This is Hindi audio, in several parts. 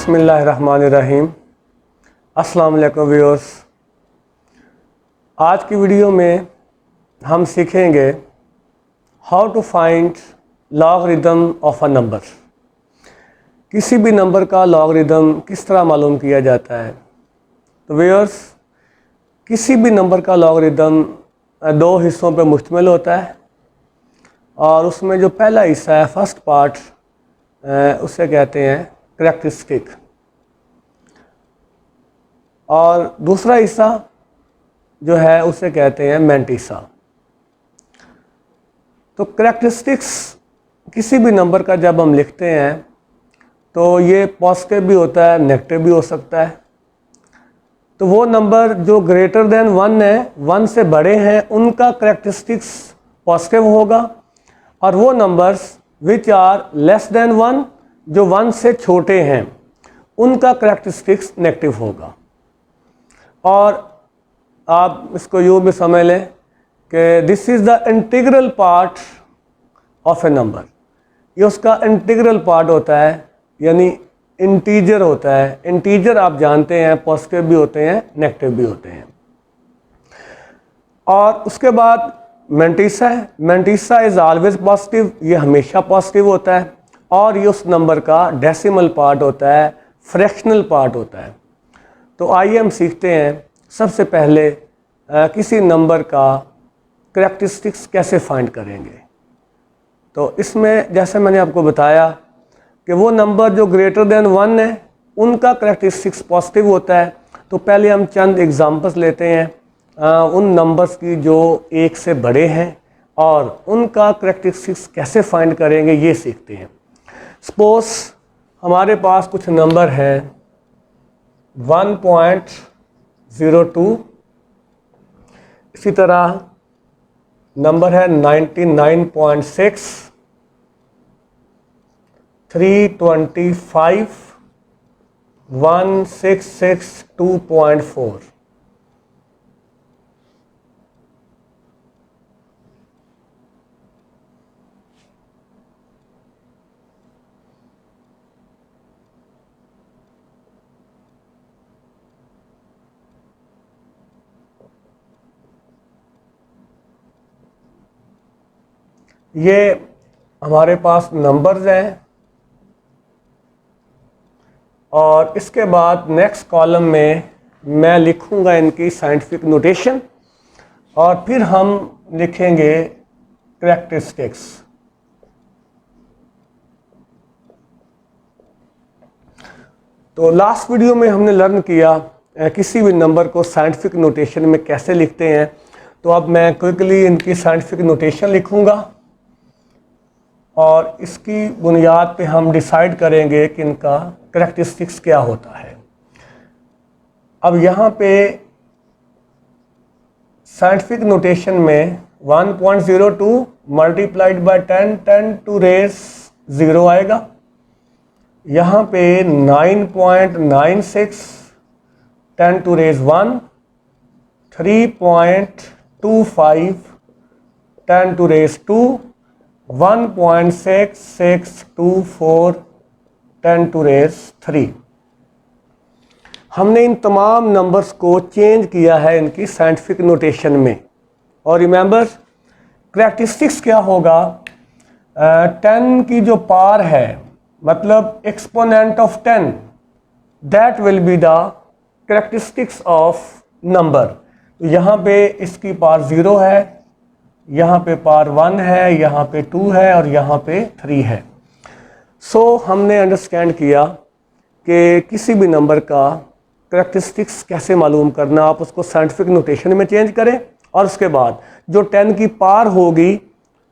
बिस्मिल्लाहिर्रहमानिर्रहीम। अस्सलाम वालेकुम व्यूअर्स। आज की वीडियो में हम सीखेंगे how to find logarithm of a number. किसी भी नंबर का लॉगरिदम किस तरह मालूम किया जाता है। तो व्यूअर्स, किसी भी नंबर का लॉगरिदम दो हिस्सों पर मुश्तमिल होता है और उसमें जो पहला हिस्सा है, फर्स्ट पार्ट, उसे कहते हैं करैक्टरिस्टिक, और दूसरा हिस्सा जो है उसे कहते हैं मैंटिसा। तो करैक्टरिस्टिक्स किसी भी नंबर का जब हम लिखते हैं तो ये पॉजिटिव भी होता है, नेगेटिव भी हो सकता है। तो वो नंबर जो ग्रेटर देन 1 है, 1 से बड़े हैं, उनका करैक्टरिस्टिक्स पॉजिटिव होगा, और वो numbers which are less than 1, जो 1 से छोटे हैं, उनका करैक्टरिस्टिक्स नेगेटिव होगा। और आप इसको यूँ भी समझ लें कि this is the integral part of a number. ये उसका इंटीग्रल पार्ट होता है, यानी इंटीजर होता है। इंटीजर आप जानते हैं पॉजिटिव भी होते हैं, नेगेटिव भी होते हैं। और उसके बाद मैंटिसा है। मैंटिसा इज़ ऑलवेज पॉजिटिव, ये हमेशा पॉजिटिव होता है, और ये उस नंबर का डेसिमल पार्ट होता है, फ्रैक्शनल पार्ट होता है। तो आइए हम सीखते हैं सबसे पहले किसी नंबर का करैक्टरिस्टिक्स कैसे फाइंड करेंगे। तो इसमें जैसे मैंने आपको बताया कि वो नंबर जो ग्रेटर देन 1 है, उनका करैक्टरिस्टिक्स पॉजिटिव होता है। तो पहले हम चंद एग्जांपल्स लेते हैं उन नंबर्स की जो 1 से बड़े हैं, और उनका करैक्टरिस्टिक्स कैसे फाइंड करेंगे ये सीखते हैं। सपोज हमारे पास कुछ नंबर हैं 1.02, इसी तरह नंबर है 99.6, 325, 1662.4। ये हमारे पास नंबर्स हैं, और इसके बाद नेक्स्ट कॉलम में मैं लिखूंगा इनकी साइंटिफिक नोटेशन, और फिर हम लिखेंगे करैक्टरिस्टिक्स। तो लास्ट वीडियो में हमने लर्न किया किसी भी नंबर को साइंटिफिक नोटेशन में कैसे लिखते हैं। तो अब मैं क्विकली इनकी साइंटिफिक नोटेशन लिखूंगा, और इसकी बुनियाद पे हम डिसाइड करेंगे कि इनका करैक्टरिस्टिक्स क्या होता है। अब यहाँ पे साइंटिफिक नोटेशन में 1.02 मल्टीप्लाइड बाय 10, 10 टू रेज 0 आएगा। यहाँ पे 9.96, 10 to raise 1, 3.25, 10 to raise 2, 1.6624, 10 to raise 3। हमने इन तमाम नंबर्स को चेंज किया है इनकी साइंटिफिक नोटेशन में। और रिमेंबर, करैक्टरिस्टिक्स क्या होगा, 10 की जो पावर है, मतलब exponent of 10, that will be the characteristics of number. तो यहाँ पे इसकी पावर 0 है, यहाँ पे पावर 1 है, यहाँ पे 2 है, और यहाँ पे 3 है। सो हमने अंडरस्टैंड किया कि किसी भी नंबर का करैक्टरिस्टिक्स कैसे मालूम करना। आप उसको साइंटिफिक नोटेशन में चेंज करें, और उसके बाद जो 10 की पावर होगी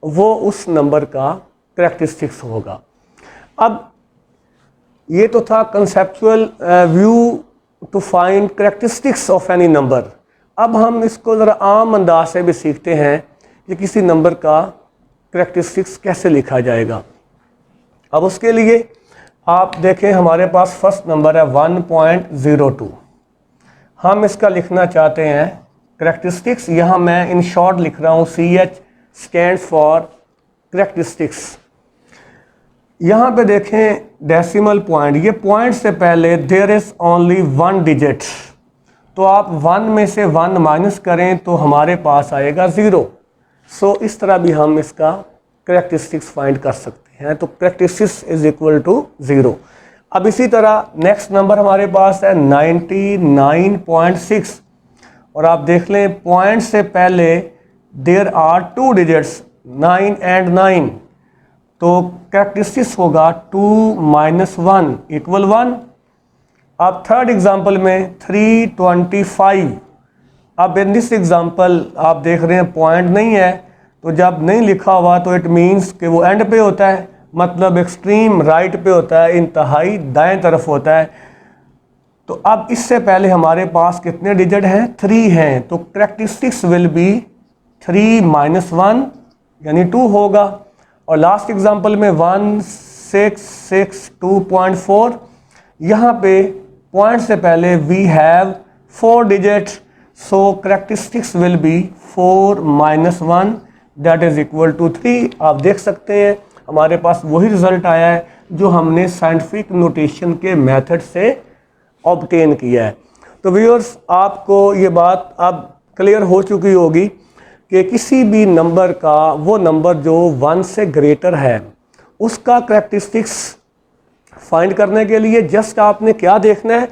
वो उस नंबर का करैक्टरिस्टिक्स होगा। अब ये तो था conceptual view to find characteristics of any number. अब हम इसको ज़रा आम अंदाज से भी सीखते हैं कि किसी नंबर का करैक्टरिस्टिक्स कैसे लिखा जाएगा। अब उसके लिए आप देखें, हमारे पास फर्स्ट नंबर है 1.02। हम इसका लिखना चाहते हैं करैक्टरिस्टिक्स। यहाँ मैं इन शॉर्ट लिख रहा हूँ, CH स्टैंड्स फॉर करैक्टरिस्टिक्स। यहाँ पे देखें डेसिमल पॉइंट, ये पॉइंट से पहले देयर इज ओनली 1 डिजिट, तो आप 1 में से 1 माइनस करें तो हमारे पास आएगा 0। सो इस तरह भी हम इसका करेक्टरिस्टिक्स फाइंड कर सकते हैं। तो करेक्टरिस्टिक्स इज इक्वल टू 0। अब इसी तरह नेक्स्ट नंबर हमारे पास है 99.6, और आप देख लें पॉइंट से पहले देयर आर 2 डिजिट्स 9 एंड 9, तो करेक्टरिस्टिक्स होगा 2 माइनस 1 इक्वल 1। अब थर्ड एग्जाम्पल में 325। अब इन दिस एग्जाम्पल आप देख रहे हैं पॉइंट नहीं है, तो जब नहीं लिखा हुआ तो इट मीन्स कि वो एंड पे होता है, मतलब एक्सट्रीम राइट पे होता है, इंतहाई दाएं तरफ होता है। तो अब इससे पहले हमारे पास कितने डिजिट हैं? 3 हैं, तो करेक्टरिस्टिक्स विल बी 3 माइनस 1 यानी 2 होगा। और लास्ट एग्जाम्पल में 1662.4, यहाँ पे पॉइंट से पहले we have 4 digit, so characteristics will be 4 minus 1 that is equal to 3। आप देख सकते हैं हमारे पास वही रिजल्ट आया है जो हमने साइंटिफिक नोटेशन के मेथड से ऑब्टेन किया है। तो व्यूअर्स, आपको ये बात अब क्लियर हो चुकी होगी कि किसी भी नंबर का वो नंबर जो 1 से ग्रेटर है उसका करेक्टरिस्टिक्स फाइंड करने के लिए जस्ट आपने क्या देखना है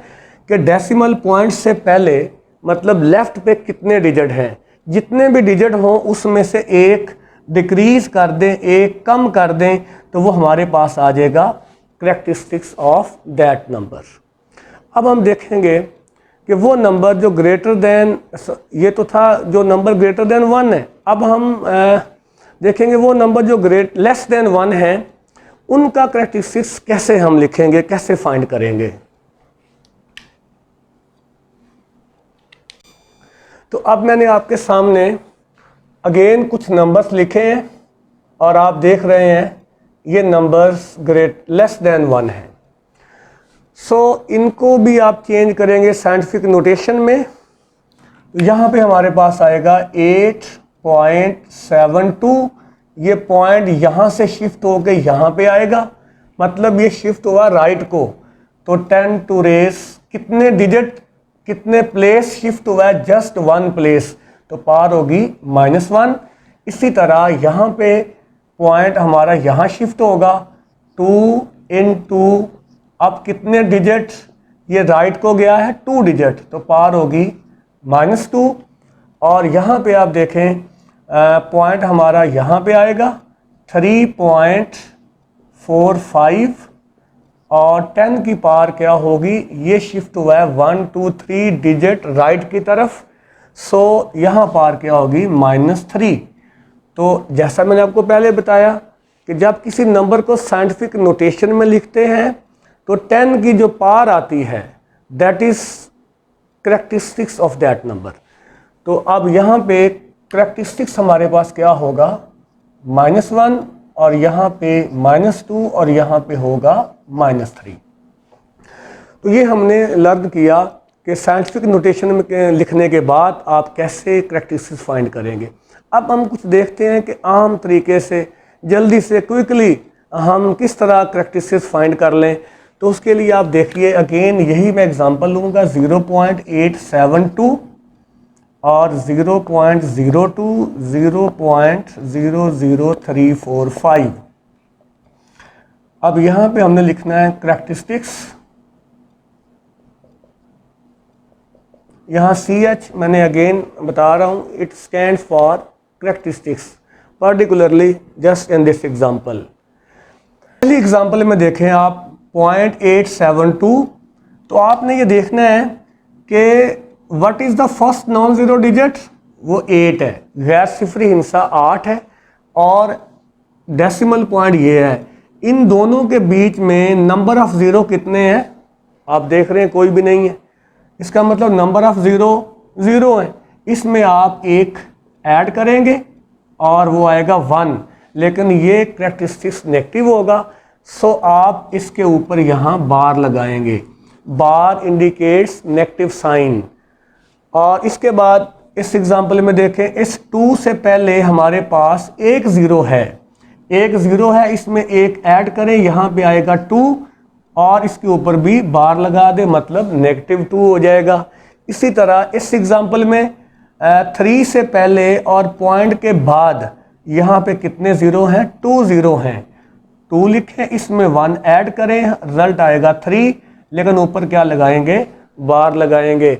कि डेसिमल पॉइंट से पहले मतलब लेफ्ट पे कितने डिजिट हैं, जितने भी डिजिट हों उसमें से एक डिक्रीज कर दें, एक कम कर दें, तो वो हमारे पास आ जाएगा करेक्टरिस्टिक्स ऑफ दैट नंबर। अब हम देखेंगे कि वो नंबर जो ग्रेटर देन, ये तो था जो नंबर ग्रेटर देन 1 है, अब हम देखेंगे वो नंबर जो लेस देन 1 है उनका करेक्टरिस्टिक्स कैसे हम लिखेंगे, कैसे फाइंड करेंगे। तो अब मैंने आपके सामने अगेन कुछ नंबर्स लिखे हैं और आप देख रहे हैं ये नंबर्स लेस देन 1 है। सो इनको भी आप चेंज करेंगे साइंटिफिक नोटेशन में, तो यहाँ पे हमारे पास आएगा 8.72, ये पॉइंट यहाँ से शिफ्ट होकर यहाँ पे आएगा, मतलब ये शिफ्ट हुआ राइट को, तो 10 टू रेस कितने डिजिट कितने प्लेस शिफ्ट हुआ है? जस्ट 1 प्लेस, तो पार होगी -1। इसी तरह यहाँ पे पॉइंट हमारा यहाँ शिफ्ट होगा 2 into, अब कितने डिजिट ये राइट को गया है? 2 डिजिट, तो पार होगी -2। और यहाँ पे आप देखें पॉइंट हमारा यहाँ पे आएगा 3.45 और 10 की पार क्या होगी? ये शिफ्ट हुआ है 1 2 3 डिजिट राइट की तरफ, सो यहाँ पार क्या होगी? -3। तो जैसा मैंने आपको पहले बताया कि जब किसी नंबर को साइंटिफिक नोटेशन में लिखते हैं तो 10 की जो पार आती है that is characteristics of that number. तो अब यहाँ पे करेक्टरिस्टिक्स हमारे पास क्या होगा? -1 और यहाँ पे -2 और यहाँ पे होगा -3। तो ये हमने लर्न किया कि साइंटिफिक नोटेशन में लिखने के बाद आप कैसे करेक्टरिस्टिक्स फाइंड करेंगे। अब हम कुछ देखते हैं कि आम तरीके से जल्दी से क्विकली हम किस तरह करेक्टरिस्टिक्स फाइंड कर लें। तो उसके लिए आप देखिए अगेन यही मैं एग्जांपल लूँगा 0.872 और 0.02, 0.00345। अब यहाँ पे हमने लिखना है करेक्टरिस्टिक्स, यहाँ CH मैंने अगेन बता रहा हूँ it stands for characteristics, particularly just in this example. पहली एग्जांपल में देखें आप 0.872, तो आपने ये देखना है कि what is the first non zero digit? वो 8 है, गैर सिफरी हिंसा 8 है और डेसिमल पॉइंट ये है। इन दोनों के बीच में नंबर ऑफ ज़ीरो कितने हैं? आप देख रहे हैं कोई भी नहीं है, इसका मतलब नंबर ऑफ ज़ीरो 0 है। इसमें आप एक ऐड करेंगे और वो आएगा 1, लेकिन ये करेक्टरिस्टिक्स नेगेटिव होगा, सो आप इसके ऊपर यहाँ बार लगाएंगे। बार इंडिकेट्स नेगेटिव साइन। और इसके बाद इस एग्जांपल में देखें, इस 2 से पहले हमारे पास एक 0 है, एक 0 है, इसमें एक ऐड करें, यहाँ पे आएगा 2 और इसके ऊपर भी बार लगा दे, मतलब -2 हो जाएगा। इसी तरह इस एग्जांपल में 3 से पहले और पॉइंट के बाद यहाँ पे कितने 0 हैं? 2 0 हैं। 2 लिखें, इसमें 1 ऐड करें, रिजल्ट आएगा 3, लेकिन ऊपर क्या लगाएंगे? बार लगाएंगे।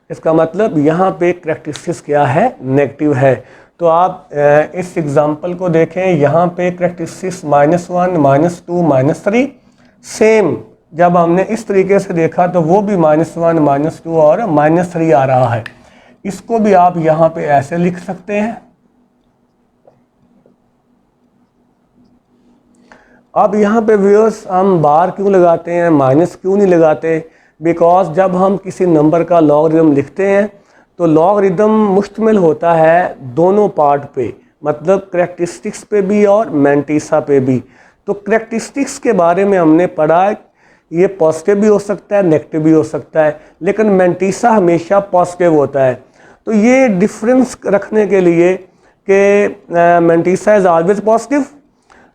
इसका मतलब यहाँ पे करैक्टरिस्टिक्स क्या है? नेगेटिव है। तो आप इस एग्जांपल को देखें, यहाँ पे करैक्टरिस्टिक्स -1, -2, -3 सेम। जब हमने इस तरीके से देखा तो वो भी -1, -2 और -3 आ रहा है। इसको भी आप यहाँ पे ऐसे लिख सकते हैं। अब यहाँ पे व्यूअर्स हम बार क्यों लगाते हैं, माइनस क्यों नहीं लगाते? बिकॉज जब हम किसी नंबर का लॉगरिदम लिखते हैं तो लॉगरिदम मुश्तमिल होता है दोनों पार्ट पे, मतलब करैक्टरिस्टिक्स पे भी और मैंटीसा पे भी। तो करैक्टरिस्टिक्स के बारे में हमने पढ़ा, ये पॉजिटिव भी हो सकता है, नेगेटिव भी हो सकता है, लेकिन मैंटीसा हमेशा पॉजिटिव होता है। तो ये डिफरेंस रखने के लिए कि मैंटीसा इज़ ऑलवेज पॉजिटिव,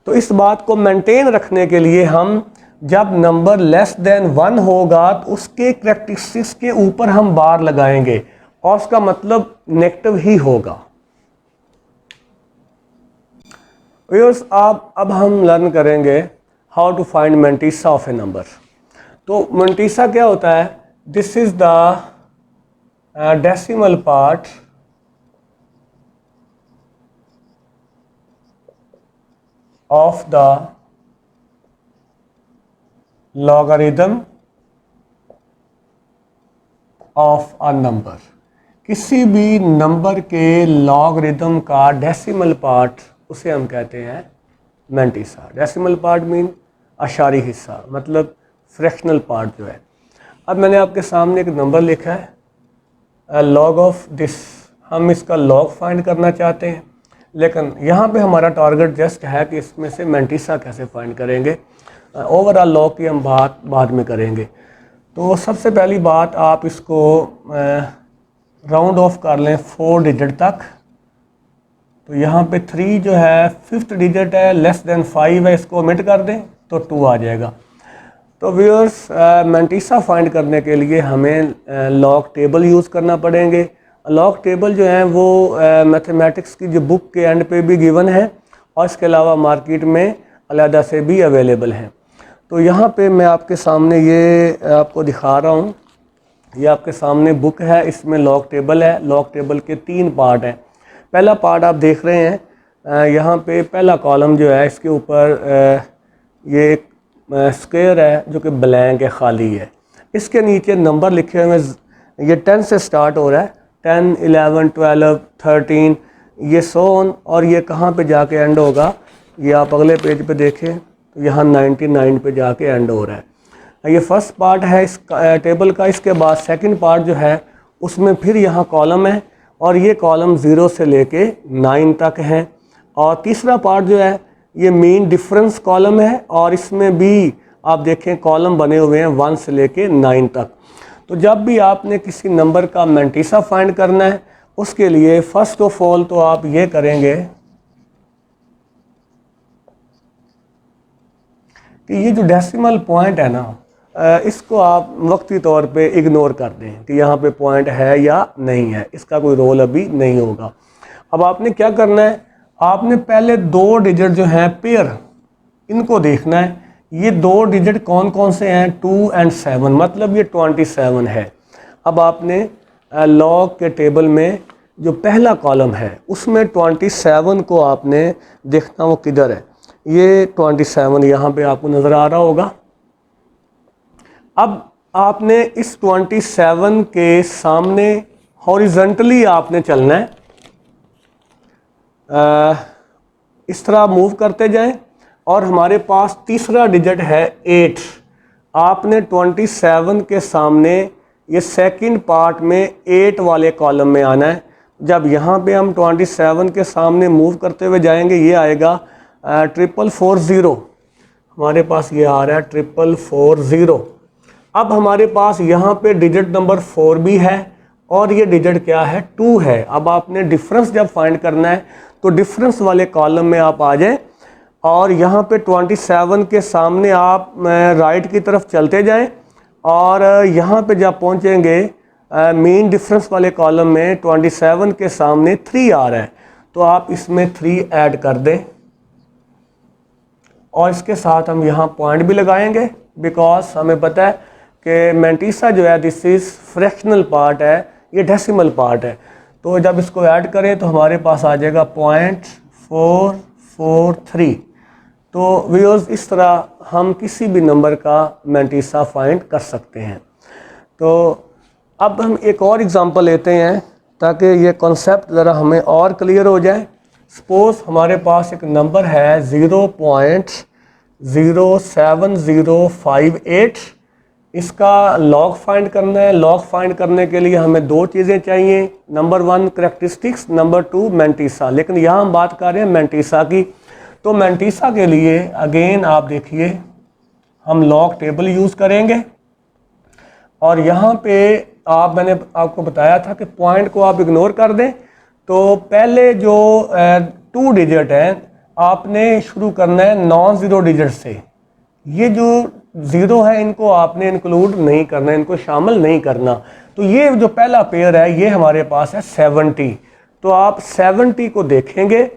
तो इस बात को मेंटेन रखने के लिए हम जब नंबर लेस देन 1 होगा तो उसके करैक्टरिस्टिक्स के ऊपर हम बार लगाएंगे और उसका मतलब नेगेटिव ही होगा। व्यूअर्स, अब हम लर्न करेंगे how to find mantissa of a number. तो मैंटीसा क्या होता है? This is the decimal part of the logarithm of a number। किसी भी नंबर के लॉगरिदम का डेसिमल पार्ट उसे हम कहते हैं मैंटीसा। डेसिमल पार्ट मीन अशारी हिस्सा, मतलब फ्रैक्शनल पार्ट जो है। अब मैंने आपके सामने एक नंबर लिखा है लॉग ऑफ दिस, हम इसका लॉग फाइंड करना चाहते हैं, लेकिन यहाँ पे हमारा टारगेट जस्ट है कि इसमें से मैंटीसा कैसे फाइंड करेंगे। ओवरऑल लॉग की हम बात बाद में करेंगे। तो सबसे पहली बात, आप इसको राउंड ऑफ कर लें 4 डिजिट तक। तो यहाँ पे 3 जो है 5th डिजिट है, लेस देन 5 है, इसको ओमिट कर दें तो 2 आ जाएगा। तो व्यूअर्स, मैंटीसा फाइंड करने के लिए हमें लॉग टेबल यूज़ करना पड़ेंगे। लॉग टेबल जो है वो मैथमेटिक्स की जो बुक के एंड पे भी गिवन है और इसके अलावा मार्केट में अलहदा से भी अवेलेबल हैं। तो यहाँ पे मैं आपके सामने ये आपको दिखा रहा हूँ, ये आपके सामने बुक है, इसमें लॉग टेबल है। लॉग टेबल के 3 पार्ट हैं। पहला पार्ट आप देख रहे हैं, यहाँ पे पहला कॉलम जो है इसके ऊपर ये एक स्क्वायर है जो कि ब्लैंक है, खाली है। इसके नीचे नंबर लिखे हुए हैं, ये 10 से स्टार्ट हो रहा है, 10, 11, 12, 13, ये 100 और ये कहाँ पे जाके एंड होगा, ये आप अगले पेज पे देखें तो यहाँ 99 पे जाके एंड हो रहा है। ये फर्स्ट पार्ट है इस टेबल का। इसके बाद सेकंड पार्ट जो है उसमें फिर यहाँ कॉलम है और ये कॉलम 0 से लेके 9 तक हैं। और तीसरा पार्ट जो है ये मीन डिफरेंस कॉलम है और इसमें भी आप देखें कॉलम बने हुए हैं 1 से लेके 9 तक। तो जब भी आपने किसी नंबर का मैंटीसा फाइंड करना है उसके लिए फर्स्ट ऑफ ऑल तो आप ये करेंगे कि ये जो डेसिमल पॉइंट है ना, इसको आप वक्ती तौर पे इग्नोर कर दें कि यहाँ पे पॉइंट है या नहीं है, इसका कोई रोल अभी नहीं होगा। अब आपने क्या करना है, आपने पहले 2 डिजिट जो हैं पेयर, इनको देखना है। ये 2 डिजिट कौन कौन से हैं? 2 और 7, मतलब ये 27 है। अब आपने लॉग के टेबल में जो पहला कॉलम है उसमें 27 को आपने देखना वो किधर है। ये 27 यहाँ पे आपको नज़र आ रहा होगा। अब आपने इस 27 के सामने हॉरिजॉन्टली आपने चलना है, इस तरह मूव करते जाएं और हमारे पास तीसरा डिजिट है 8। आपने 27 के सामने ये सेकंड पार्ट में 8 वाले कॉलम में आना है। जब यहाँ पे हम 27 के सामने मूव करते हुए जाएंगे, ये आएगा 440, हमारे पास ये आ रहा है 440। अब हमारे पास यहाँ पे डिजिट नंबर 4 भी है और ये डिजिट क्या है? 2 है। अब आपने डिफरेंस जब फाइंड करना है तो डिफरेंस वाले कॉलम में आप आ जाएं और यहाँ पे 27 के सामने आप राइट की तरफ चलते जाएं और यहाँ पे जब पहुँचेंगे मेन डिफरेंस वाले कॉलम में 27 के सामने 3 आ रहा है, तो आप इसमें 3 ऐड कर दें और इसके साथ हम यहाँ पॉइंट भी लगाएंगे बिकॉज हमें पता है कि मैंटीसा जो है दिस इज़ फ्रैक्शनल पार्ट है, ये डेसिमल पार्ट है। तो जब इसको ऐड करें तो हमारे पास आ जाएगा 0.443। तो व्यूअर्स इस तरह हम किसी भी नंबर का मैंटीसा फाइंड कर सकते हैं। तो अब हम एक और एग्जांपल लेते हैं ताकि ये कॉन्सेप्ट ज़रा हमें और क्लियर हो जाए। सपोज़ हमारे पास एक नंबर है 0.07058, इसका लॉग फाइंड करना है। लॉग फाइंड करने के लिए हमें 2 चीज़ें चाहिए, नंबर 1 करैक्टरिस्टिक्स, नंबर 2 मैंटीसा। लेकिन यहाँ हम बात कर रहे हैं मैंटीसा की। तो मैंटीसा के लिए अगेन आप देखिए हम लॉग टेबल यूज़ करेंगे और यहाँ पे मैंने आपको बताया था कि पॉइंट को आप इग्नोर कर दें। तो पहले जो 2 डिजिट हैं आपने शुरू करना है नॉन ज़ीरो डिजिट से। ये जो ज़ीरो है इनको आपने इंक्लूड नहीं करना, इनको शामिल नहीं करना। तो ये जो पहला पेयर है ये हमारे पास है 70। तो आप 70 को देखेंगे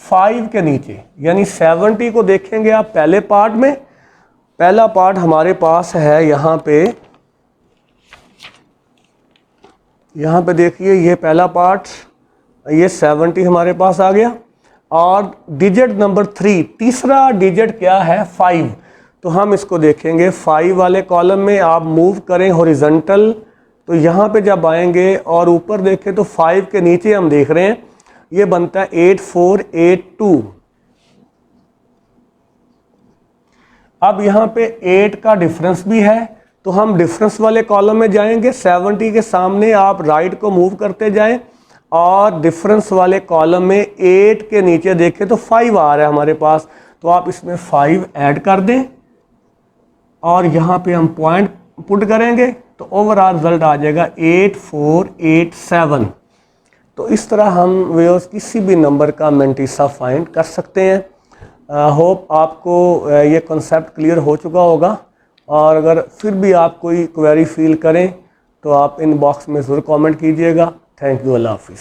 5 के नीचे, यानी 70 को देखेंगे आप पहले पार्ट में। पहला पार्ट हमारे पास है यहाँ पे देखिए, ये पहला पार्ट, ये 70 हमारे पास आ गया। और डिजिट नंबर 3, तीसरा डिजिट क्या है 5। तो हम इसको देखेंगे 5 वाले कॉलम में आप मूव करें हॉरिजॉन्टल। तो यहाँ पे जब आएंगे और ऊपर देखें तो 5 के नीचे हम देख रहे हैं ये बनता है 8482। अब यहाँ पे 8 का डिफरेंस भी है, तो हम डिफरेंस वाले कॉलम में जाएंगे। 70 के सामने आप राइट को मूव करते जाएं और डिफरेंस वाले कॉलम में 8 के नीचे देखें तो 5 आ रहा है हमारे पास। तो आप इसमें 5 ऐड कर दें और यहाँ पे हम पॉइंट पुट करेंगे तो ओवरऑल रिजल्ट आ जाएगा 8487। तो इस तरह हम व्यूअर्स किसी भी नंबर का मैंटीसा फाइंड कर सकते हैं। होप आपको ये कॉन्सेप्ट क्लियर हो चुका होगा, और अगर फिर भी आप कोई क्वेरी फील करें तो आप इन बॉक्स में ज़रूर कमेंट कीजिएगा। थैंक यू, अल्लाह हाफिज़।